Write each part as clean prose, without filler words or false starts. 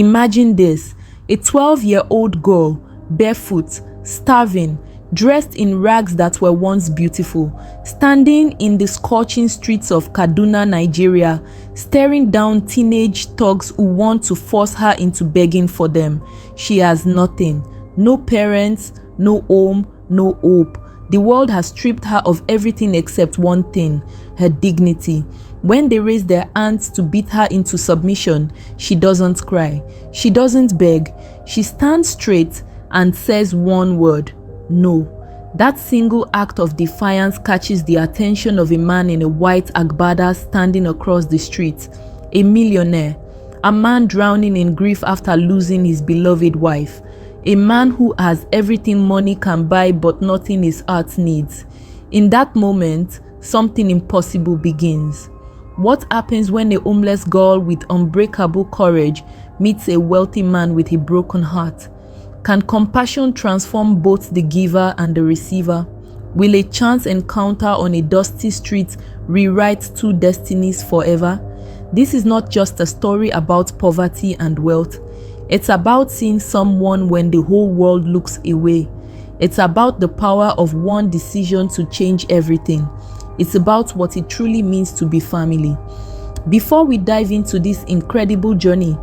Imagine this, a 12-year-old girl, barefoot, starving, dressed in rags that were once beautiful, standing in the scorching streets of Kaduna, Nigeria, staring down teenage thugs who want to force her into begging for them. She has nothing, no parents, no home, no hope. The world has stripped her of everything except one thing, her dignity. When they raise their hands to beat her into submission, she doesn't cry, she doesn't beg, she stands straight and says one word, no. That single act of defiance catches the attention of a man in a white agbada standing across the street, a millionaire, a man drowning in grief after losing his beloved wife, a man who has everything money can buy but nothing his heart needs. In that moment, something impossible begins. What happens when a homeless girl with unbreakable courage meets a wealthy man with a broken heart? Can compassion transform both the giver and the receiver? Will a chance encounter on a dusty street rewrite two destinies forever? This is not just a story about poverty and wealth. It's about seeing someone when the whole world looks away. It's about the power of one decision to change everything. It's about what it truly means to be family. Before we dive into this incredible journey,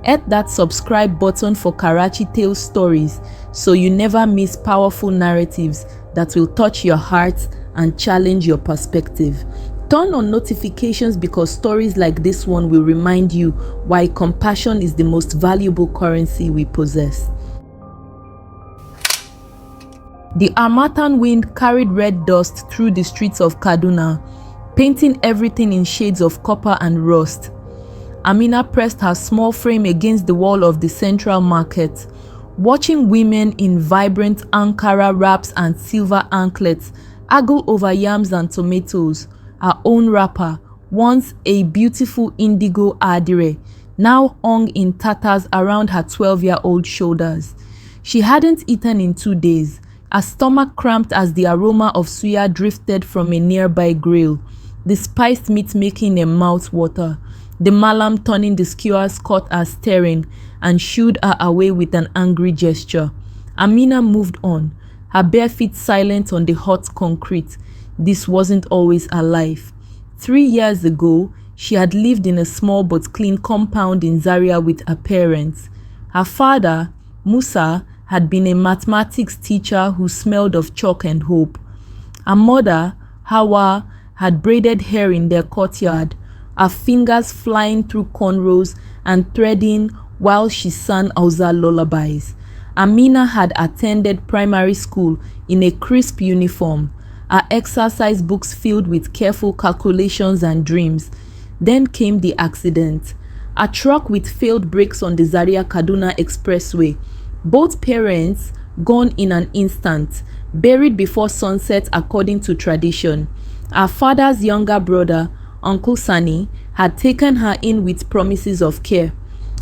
hit that subscribe button for Karachi Tales stories so you never miss powerful narratives that will touch your heart and challenge your perspective. Turn on notifications because stories like this one will remind you why compassion is the most valuable currency we possess. The harmattan wind carried red dust through the streets of Kaduna, painting everything in shades of copper and rust. Amina pressed her small frame against the wall of the central market, watching women in vibrant Ankara wraps and silver anklets haggle over yams and tomatoes. Her own wrapper, once a beautiful indigo adire, now hung in tatters around her 12-year-old shoulders. She hadn't eaten in 2 days, her stomach cramped as the aroma of suya drifted from a nearby grill, the spiced meat making her mouth water, the malam turning the skewer's cut as staring, and shooed her away with an angry gesture. Amina moved on, her bare feet silent on the hot concrete. This wasn't always her life. 3 years ago, she had lived in a small but clean compound in Zaria with her parents. Her father, Musa, had been a mathematics teacher who smelled of chalk and hope. Her mother, Hawa, had braided hair in their courtyard, her fingers flying through cornrows and threading while she sang Hausa lullabies. Amina had attended primary school in a crisp uniform, her exercise books filled with careful calculations and dreams. Then came the accident. A truck with failed brakes on the Zaria-Kaduna Expressway. Both parents gone in an instant, buried before sunset according to tradition. Her father's younger brother, Uncle Sani, had taken her in with promises of care.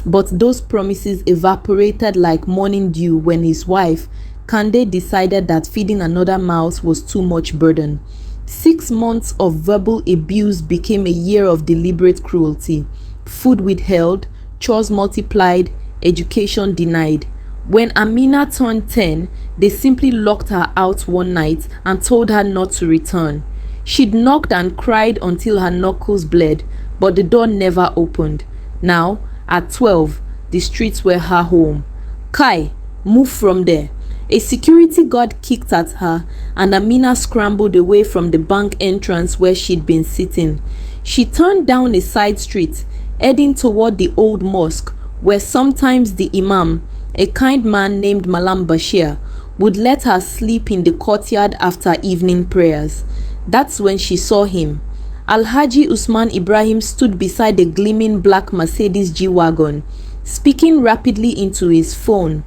But those promises evaporated like morning dew when his wife, Kande, decided that feeding another mouth was too much burden. 6 months of verbal abuse became a year of deliberate cruelty. Food withheld, chores multiplied, education denied. When Amina turned 10, they simply locked her out one night and told her not to return. She'd knocked and cried until her knuckles bled, but the door never opened. Now, at 12, the streets were her home. Kai, move from there. A security guard kicked at her, and Amina scrambled away from the bank entrance where she'd been sitting. She turned down a side street, heading toward the old mosque, where sometimes the imam, a kind man named Malam Bashir, would let her sleep in the courtyard after evening prayers. That's when she saw him. Alhaji Usman Ibrahim stood beside a gleaming black Mercedes G-Wagon, speaking rapidly into his phone.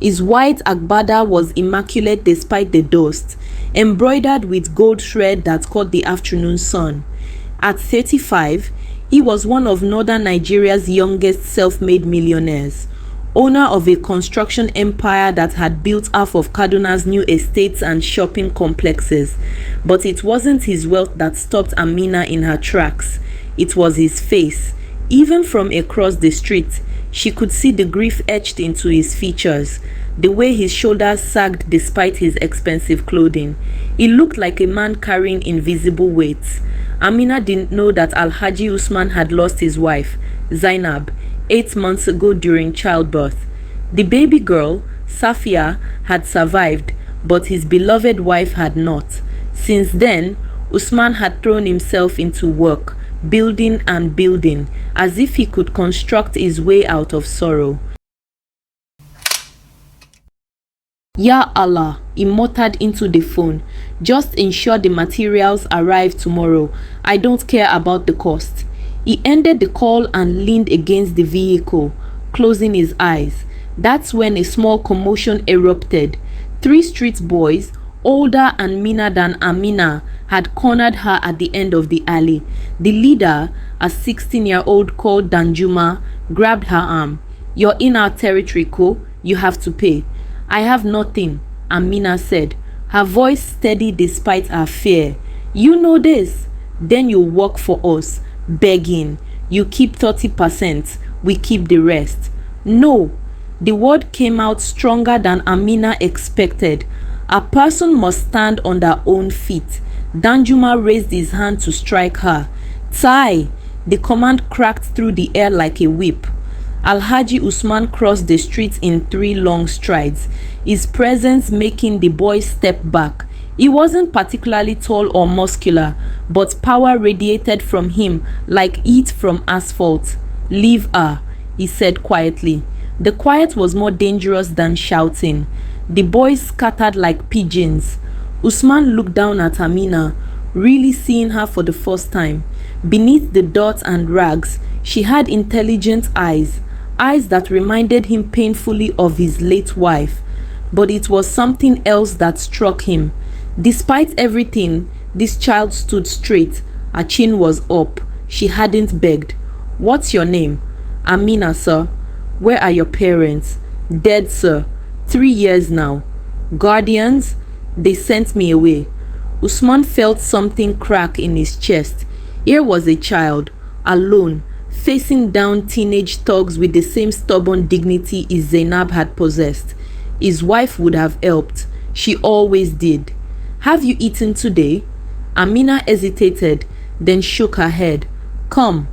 His white agbada was immaculate despite the dust, embroidered with gold thread that caught the afternoon sun. At 35, he was one of northern Nigeria's youngest self-made millionaires, owner of a construction empire that had built half of Kaduna's new estates and shopping complexes. But it wasn't his wealth that stopped Amina in her tracks. It was his face. Even from across the street, She could see the grief etched into his features, the way his shoulders sagged despite his expensive clothing. He looked like a man carrying invisible weights. Amina didn't know that Alhaji Usman had lost his wife, Zainab, 8 months ago during childbirth. The baby girl, Safiya, had survived, but his beloved wife had not. Since then, Usman had thrown himself into work, building and building, as if he could construct his way out of sorrow. Ya Allah, he muttered into the phone. Just ensure the materials arrive tomorrow. I don't care about the cost. He ended the call and leaned against the vehicle, closing his eyes. That's when a small commotion erupted. 3 street boys, older and meaner than Amina, had cornered her at the end of the alley. The leader, a 16-year-old called Danjuma, grabbed her arm. You're in our territory, Ko. You have to pay. I have nothing, Amina said, her voice steady despite her fear. You know this? Then you work for us, begging. You keep 30%, we keep the rest. No. The word came out stronger than Amina expected. A person must stand on their own feet. Danjuma raised his hand to strike her. Tai! The command cracked through the air like a whip. Alhaji Usman crossed the street in 3 long strides, his presence making the boy step back. He wasn't particularly tall or muscular, but power radiated from him like heat from asphalt. Leave her, he said quietly. The quiet was more dangerous than shouting. The boys scattered like pigeons. Usman looked down at Amina, really seeing her for the first time. Beneath the dirt and rags, she had intelligent eyes that reminded him painfully of his late wife. But it was something else that struck him. Despite everything, this child stood straight. Her chin was up. She hadn't begged. What's your name? Amina, sir. Where are your parents? Dead, sir. 3 years now. Guardians? They sent me away. Usman felt something crack in his chest. Here was a child, alone, facing down teenage thugs with the same stubborn dignity his Zainab had possessed. His wife would have helped. She always did. Have you eaten today? Amina hesitated, then shook her head. Come.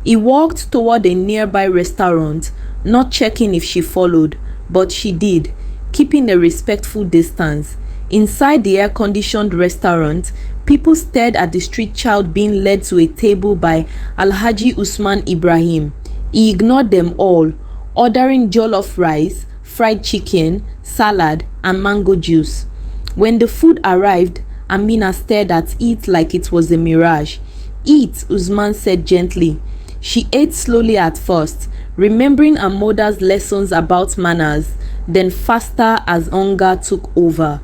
He walked toward a nearby restaurant, not checking if she followed, but she did, keeping a respectful distance. Inside the air-conditioned restaurant, people stared at the street child being led to a table by Alhaji Usman Ibrahim. He ignored them all, ordering jollof rice, fried chicken, salad, and mango juice. When the food arrived, Amina stared at it like it was a mirage. Eat, Usman said gently. She ate slowly at first, remembering her mother's lessons about manners, then faster as hunger took over.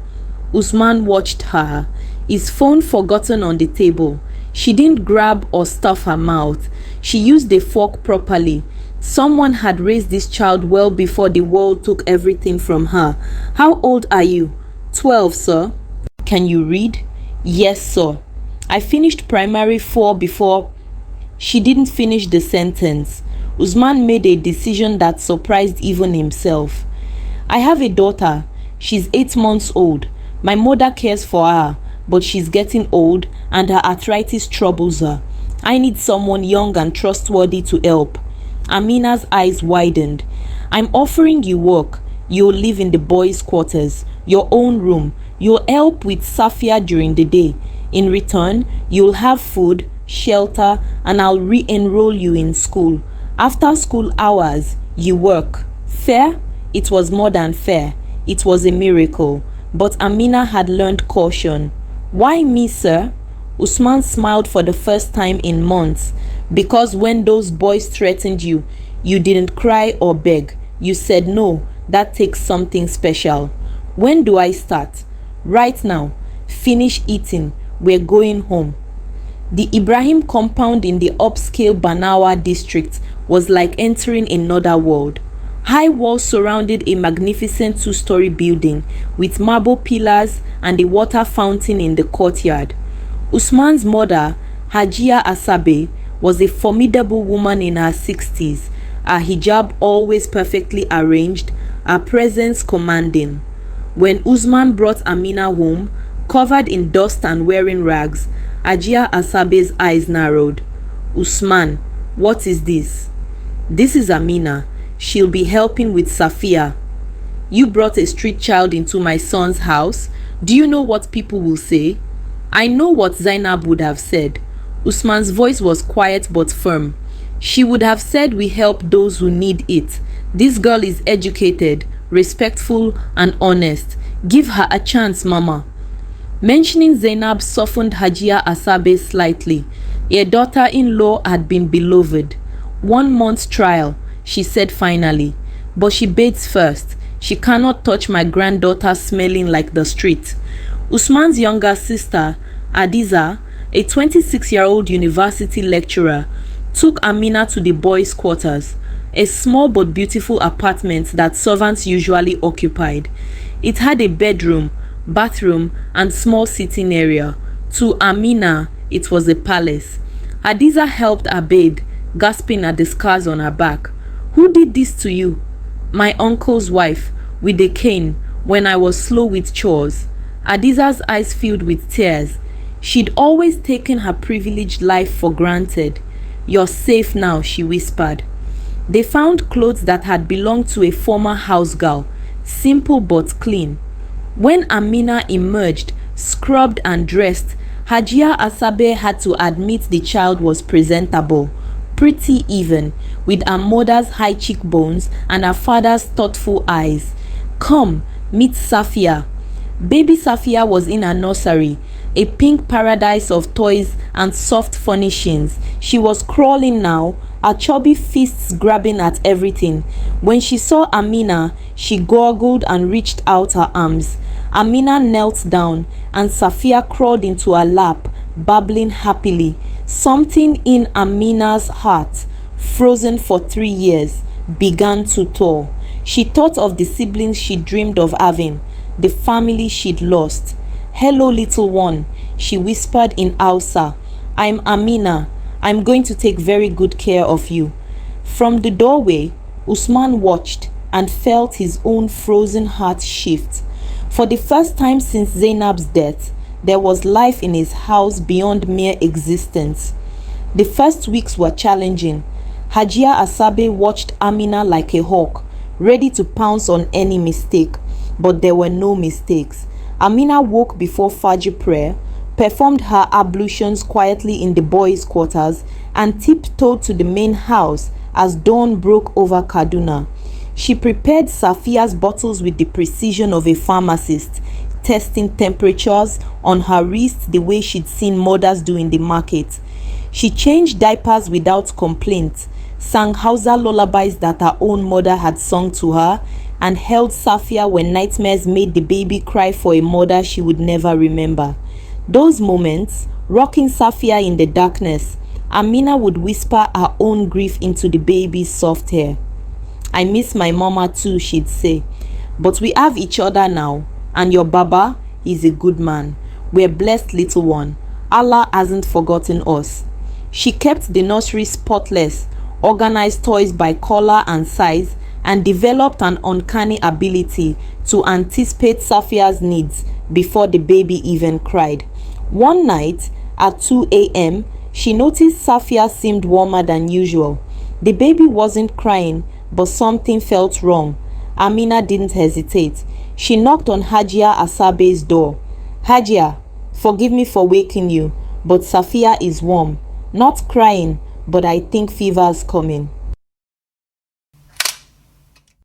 Usman watched her, his phone forgotten on the table. She didn't grab or stuff her mouth. She used the fork properly. Someone had raised this child well before the world took everything from her. How old are you? 12, sir. Can you read? Yes, sir. I finished primary 4 before. She didn't finish the sentence. Usman made a decision that surprised even himself. I have a daughter. She's 8 months old. My mother cares for her, but she's getting old and her arthritis troubles her. I need someone young and trustworthy to help. Amina's eyes widened. I'm offering you work. You'll live in the boys' quarters, your own room. You'll help with Safiya during the day. In return, you'll have food, shelter, and I'll re-enroll you in school. After school hours, you work. Fair? It was more than fair. It was a miracle. But Amina had learned caution. Why me, sir? Usman smiled for the first time in months. Because when those boys threatened you, you didn't cry or beg. You said no, that takes something special. When do I start? Right now. Finish eating. We're going home. The Ibrahim compound in the upscale Banawa district was like entering another world. High walls surrounded a magnificent 2-story building with marble pillars and a water fountain in the courtyard. Usman's mother, Hajia Asabe, was a formidable woman in her 60s. her hijab always perfectly arranged, her presence commanding. When Usman brought Amina home, covered in dust and wearing rags, Hajiya Asabe's eyes narrowed. "Usman, what is this?" "This is Amina. She'll be helping with Safiya." "You brought a street child into my son's house? Do you know what people will say?" "I know what Zainab would have said." Usman's voice was quiet but firm. "She would have said we help those who need it. This girl is educated, respectful, and honest. Give her a chance, Mama." Mentioning Zainab softened Hajiya Asabe slightly. Her daughter-in-law had been beloved. "1 month trial," she said finally. "But she bathes first. She cannot touch my granddaughter smelling like the street." Usman's younger sister, Adiza, a 26-year-old university lecturer, took Amina to the boys' quarters, a small but beautiful apartment that servants usually occupied. It had a bedroom, bathroom, and small sitting area. To Amina, it was a palace. Adiza helped her bathe, gasping at the scars on her back. "Who did this to you?" "My uncle's wife, with a cane, when I was slow with chores." Adiza's eyes filled with tears. She'd always taken her privileged life for granted. "You're safe now," she whispered. They found clothes that had belonged to a former house girl, simple but clean. When Amina emerged, scrubbed and dressed, Hajiya Asabe had to admit the child was presentable, pretty even, with her mother's high cheekbones and her father's thoughtful eyes. "Come, meet Safiya." Baby Safiya was in her nursery, a pink paradise of toys and soft furnishings. She was crawling now, her chubby fists grabbing at everything. When she saw Amina, she gurgled and reached out her arms. Amina knelt down, and Safiya crawled into her lap, babbling happily. Something in Amina's heart, frozen for 3 years, began to thaw. She thought of the siblings she dreamed of having, the family she'd lost. "Hello, little one," she whispered in Hausa. "I'm Amina. I'm going to take very good care of you." From the doorway, Usman watched and felt his own frozen heart shift. For the first time since Zainab's death, there was life in his house beyond mere existence. The first weeks were challenging. Hajiya Asabe watched Amina like a hawk, ready to pounce on any mistake. But there were no mistakes. Amina woke before Fajr prayer, performed her ablutions quietly in the boys' quarters, and tiptoed to the main house as dawn broke over Kaduna. She prepared Safiya's bottles with the precision of a pharmacist, testing temperatures on her wrist the way she'd seen mothers do in the market. She changed diapers without complaint, sang Hausa lullabies that her own mother had sung to her, and held Safiya when nightmares made the baby cry for a mother she would never remember. Those moments, rocking Safiya in the darkness, Amina would whisper her own grief into the baby's soft hair. "I miss my mama too," she'd say. "But we have each other now, and your Baba is a good man. We're blessed, little one. Allah hasn't forgotten us." She kept the nursery spotless, organized toys by color and size, and developed an uncanny ability to anticipate Safiya's needs before the baby even cried. One night, at 2 a.m., she noticed Safiya seemed warmer than usual. The baby wasn't crying, but something felt wrong. Amina didn't hesitate. She knocked on Hajiya Asabe's door. "Hajiya, forgive me for waking you, but Safiya is warm. Not crying, but I think fever's coming."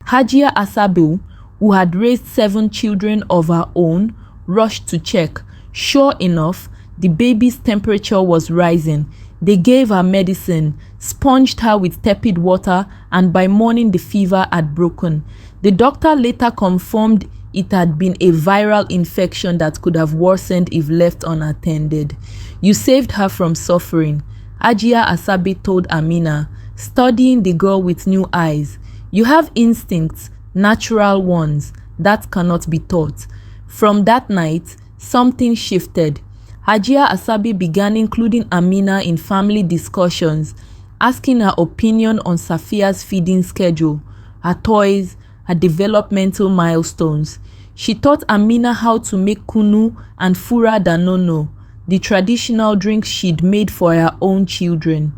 Hajiya Asabe, who had raised 7 children of her own, rushed to check. Sure enough, the baby's temperature was rising. They gave her medicine, sponged her with tepid water, and by morning the fever had broken. The doctor later confirmed it had been a viral infection that could have worsened if left unattended. "You saved her from suffering," Hajiya Asabe told Amina, studying the girl with new eyes. "You have instincts, natural ones, that cannot be taught." From that night, something shifted. Hajiya Asabe began including Amina in family discussions, asking her opinion on Safiya's feeding schedule, her toys, her developmental milestones. She taught Amina how to make kunu and fura danono, the traditional drinks she'd made for her own children.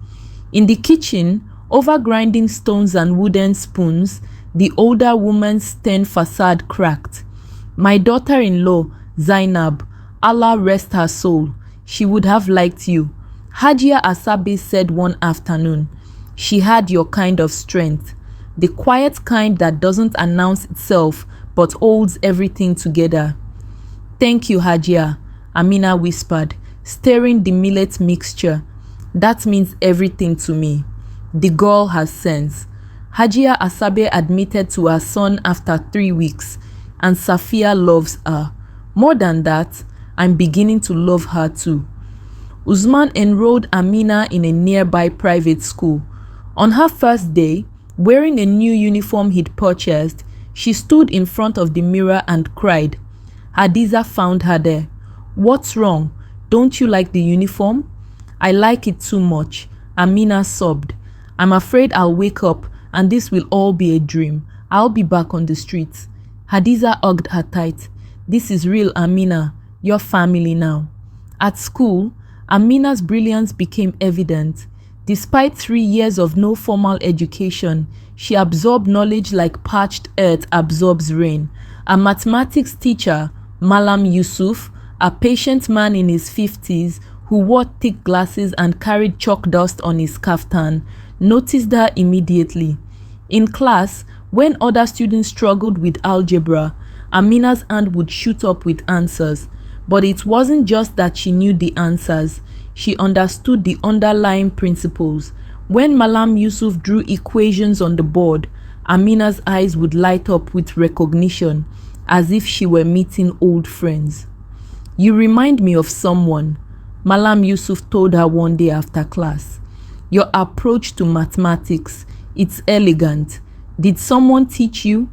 In the kitchen, over grinding stones and wooden spoons, the older woman's stern facade cracked. My daughter-in-law, Zainab, Allah rest her soul, she would have liked you. Hajia Asabe said one afternoon, she had your kind of strength, the quiet kind that doesn't announce itself but holds everything together. Thank you, Hajia, Amina whispered, stirring the millet mixture. That means everything to me. The girl has sense. Hajia Asabe admitted to her son after 3 weeks, and Safiya loves her. More than that, I'm beginning to love her too. Usman enrolled Amina in a nearby private school. On her first day, wearing a new uniform he'd purchased, she stood in front of the mirror and cried. Hadiza found her there. What's wrong? Don't you like the uniform? I like it too much, Amina sobbed. I'm afraid I'll wake up and this will all be a dream. I'll be back on the streets. Hadiza hugged her tight. This is real, Amina. Your family now. At school, Amina's brilliance became evident. Despite 3 years of no formal education, she absorbed knowledge like parched earth absorbs rain. A mathematics teacher, Malam Yusuf, a patient man in his 50s who wore thick glasses and carried chalk dust on his kaftan, noticed her immediately. In class, when other students struggled with algebra, Amina's hand would shoot up with answers. But it wasn't just that she knew the answers. She understood the underlying principles. When Malam Yusuf drew equations on the board, Amina's eyes would light up with recognition, as if she were meeting old friends. You remind me of someone, Malam Yusuf told her one day after class. Your approach to mathematics, it's elegant. Did someone teach you?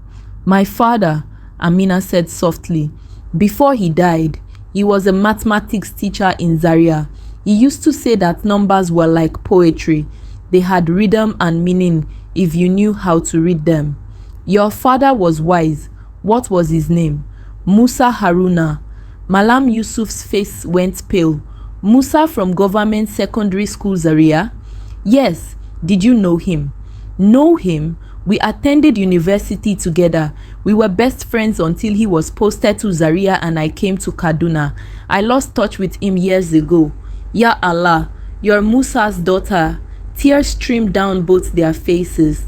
My father, Amina said softly. Before he died, he was a mathematics teacher in Zaria. He used to say that numbers were like poetry. They had rhythm and meaning if you knew how to read them. Your father was wise. What was his name? Musa Haruna. Malam Yusuf's face went pale. Musa from government secondary school Zaria? Yes. Did you know him? Know him? We attended university together. We were best friends until he was posted to Zaria and I came to Kaduna. I lost touch with him years ago. Ya Allah, you're Musa's daughter. Tears streamed down both their faces.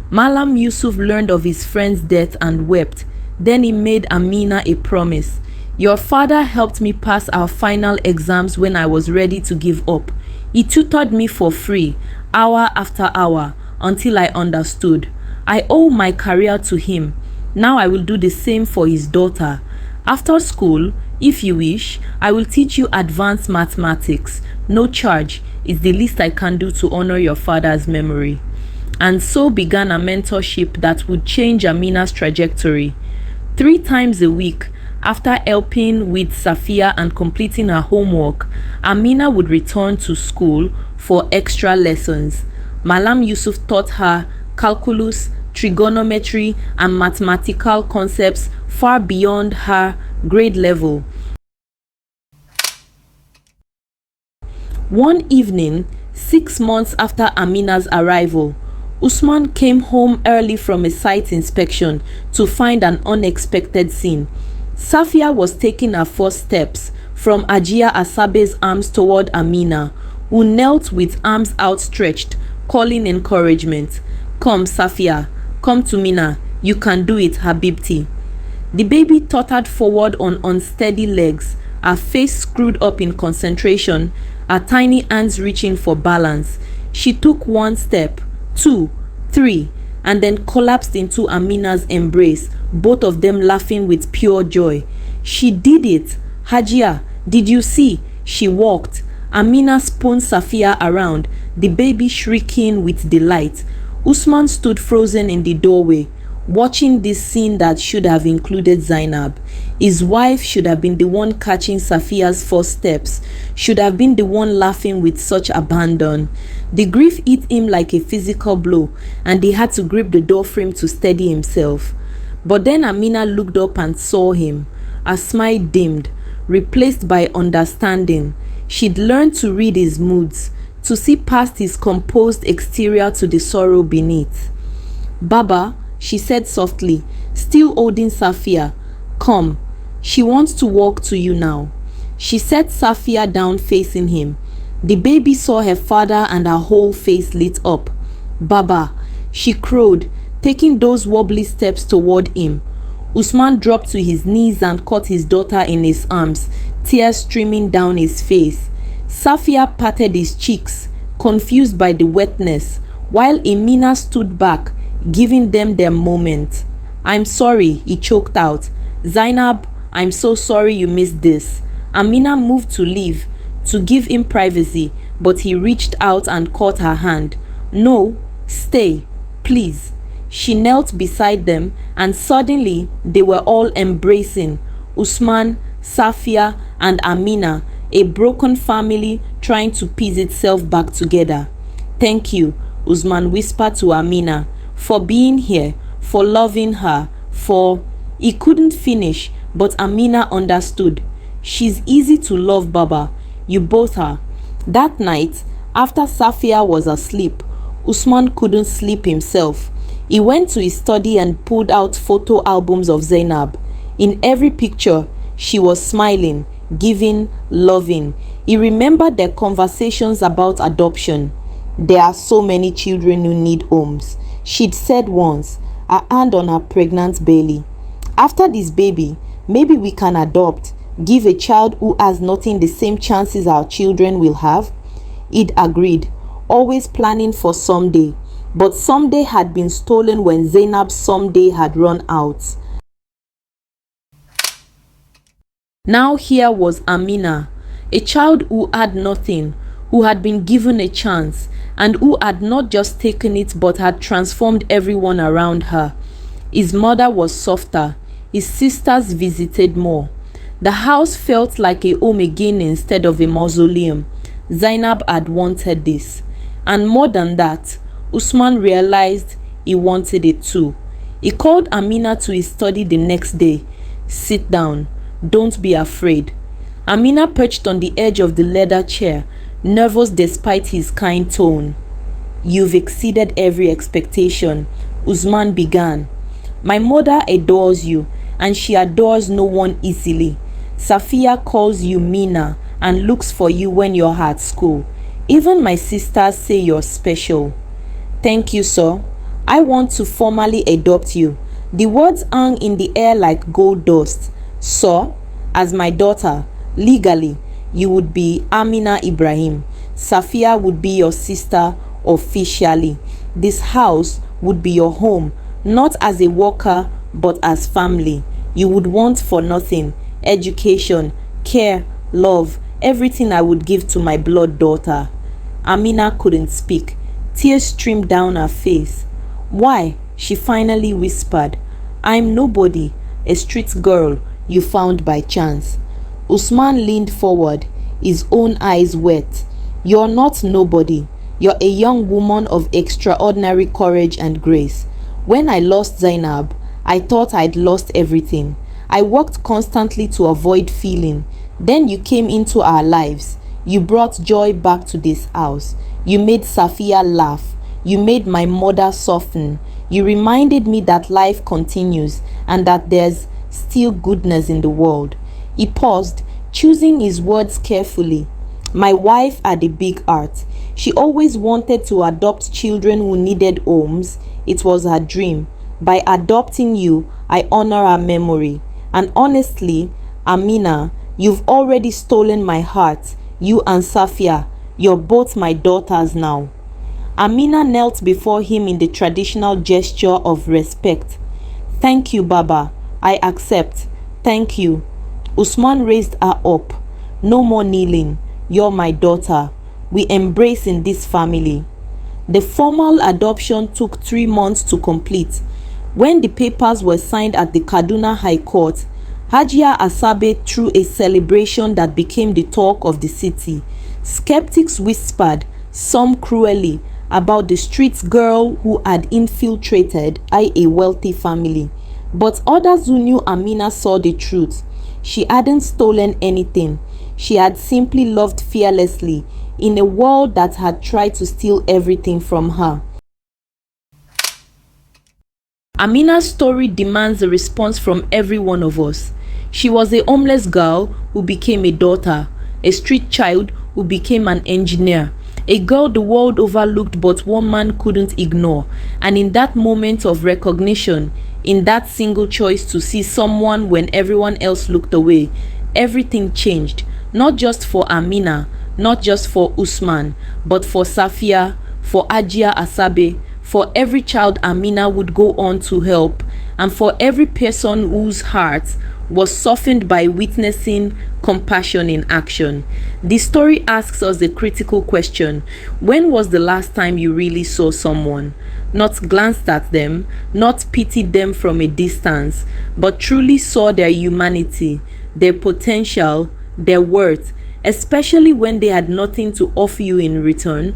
Malam Yusuf learned of his friend's death and wept. Then he made Amina a promise. Your father helped me pass our final exams when I was ready to give up. He tutored me for free, hour after hour, until I understood. I owe my career to him. Now I will do the same for his daughter. After school, if you wish, I will teach you advanced mathematics. No charge. It's the least I can do to honor your father's memory. And so began a mentorship that would change Amina's trajectory. 3 times a week, after helping with Safiya and completing her homework, Amina would return to school for extra lessons. Malam Yusuf taught her calculus, trigonometry, and mathematical concepts far beyond her grade level. One evening, 6 months after Amina's arrival, Usman came home early from a site inspection to find an unexpected scene. Safiya was taking her first steps from Hajia Asabe's arms toward Amina, who knelt with arms outstretched, calling encouragement. Come, Safiya, come to Mina. You can do it, Habibti. The baby tottered forward on unsteady legs, her face screwed up in concentration, her tiny hands reaching for balance. She took 1 step, 2, 3, and then collapsed into Amina's embrace, both of them laughing with pure joy. She did it. Hajia, did you see? She walked. Amina spun Safiya around, the baby shrieking with delight. Usman stood frozen in the doorway. watching this scene that should have included Zainab. His wife should have been the one catching Safiya's first steps, should have been the one laughing with such abandon. The grief hit him like a physical blow, and he had to grip the door frame to steady himself. But then Amina looked up and saw him. Her smile dimmed, replaced by understanding. She'd learned to read his moods, to see past his composed exterior to the sorrow beneath. "Baba," she said softly, still holding Safiya, "come. She wants to walk to you now." She set Safiya down facing him. The baby saw her father and her whole face lit up. "Baba," she crowed, taking those wobbly steps toward him. Usman dropped to his knees and caught his daughter in his arms, tears streaming down his face. Safiya patted his cheeks, confused by the wetness, while Amina stood back, giving them their moment. "I'm sorry," he choked out. "Zainab, I'm so sorry you missed this." Amina moved to leave, to give him privacy, but he reached out and caught her hand. "No, stay, please." She knelt beside them, and suddenly they were all embracing. Usman, Safiya, and Amina, a broken family trying to piece itself back together. "Thank you," Usman whispered to Amina, "for being here, for loving her, for..." He couldn't finish, but Amina understood. "She's easy to love, Baba. You both are." That night, after Safiya was asleep, Usman couldn't sleep himself. He went to his study and pulled out photo albums of Zainab. In every picture, she was smiling, giving, loving. He remembered their conversations about adoption. "There are so many children who need homes," she'd said once, her hand on her pregnant belly. "After this baby, maybe we can adopt, give a child who has nothing the same chances our children will have." He'd agreed, always planning for someday. But someday had been stolen when Zainab's someday had run out. Now here was Amina, a child who had nothing, who had been given a chance, and who had not just taken it but had transformed everyone around her. His mother was softer, his sisters visited more. The house felt like a home again instead of a mausoleum. Zainab had wanted this. And more than that, Usman realized he wanted it too. He called Amina to his study the next day. "Sit down. Don't be afraid." Amina perched on the edge of the leather chair, nervous despite his kind tone. "You've exceeded every expectation," Usman began. "My mother adores you, and she adores no one easily. Safiya calls you Mina and looks for you when you're at school. Even my sisters say you're special." "Thank you, sir. I want to formally adopt you." The words hung in the air like gold dust. "Sir, as my daughter, legally, you would be Amina Ibrahim. Safiya would be your sister officially. This house would be your home, not as a worker, but as family. You would want for nothing. Education, care, love, everything I would give to my blood daughter." Amina couldn't speak. Tears streamed down her face. "Why?" she finally whispered. "I'm nobody, a street girl you found by chance." Usman leaned forward, his own eyes wet. "You're not nobody. You're a young woman of extraordinary courage and grace. When I lost Zainab, I thought I'd lost everything. I worked constantly to avoid feeling. Then you came into our lives. You brought joy back to this house. You made Safiya laugh. You made my mother soften. You reminded me that life continues and that there's still goodness in the world." He paused, choosing his words carefully. "My wife had a big heart. She always wanted to adopt children who needed homes. It was her dream. By adopting you, I honor her memory. And honestly, Amina, you've already stolen my heart. You and Safiya, you're both my daughters now." Amina knelt before him in the traditional gesture of respect. "Thank you, Baba. I accept. Thank you." Usman raised her up. "No more kneeling. You're my daughter. We embrace in this family." The formal adoption took 3 months to complete. When the papers were signed at the Kaduna High Court, Hajia Asabe threw a celebration that became the talk of the city. Skeptics whispered, some cruelly, about the street girl who had infiltrated a wealthy family. But others who knew Amina saw the truth. She hadn't stolen anything. She had simply loved fearlessly in a world that had tried to steal everything from her. Amina's story demands a response from every one of us. She was a homeless girl who became a daughter, a street child who became an engineer, a girl the world overlooked but one man couldn't ignore. And in that moment of recognition, in that single choice to see someone when everyone else looked away, everything changed. Not just for Amina, not just for Usman, but for Safiya, for Hajia Asabe, for every child Amina would go on to help, and for every person whose heart was softened by witnessing compassion in action. The story asks us a critical question. When was the last time you really saw someone? Not glanced at them, not pitied them from a distance, but truly saw their humanity, their potential, their worth, especially when they had nothing to offer you in return?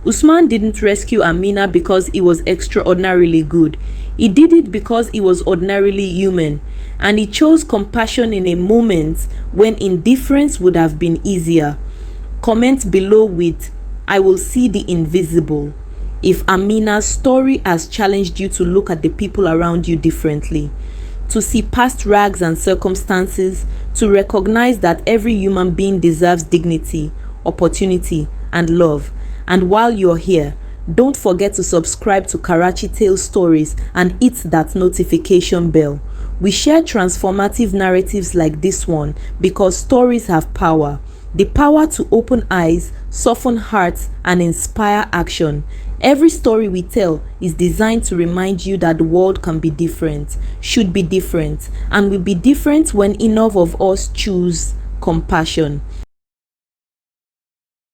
Usman didn't rescue Amina because he was extraordinarily good. He did it because he was ordinarily human, and he chose compassion in a moment when indifference would have been easier. Comment below with, I will see the invisible, if Amina's story has challenged you to look at the people around you differently, to see past rags and circumstances, to recognize that every human being deserves dignity, opportunity, and love. And while you're here, don't forget to subscribe to Karachi Tales Stories and hit that notification bell. We share transformative narratives like this one because stories have power. The power to open eyes, soften hearts, and inspire action. Every story we tell is designed to remind you that the world can be different, should be different, and will be different when enough of us choose compassion.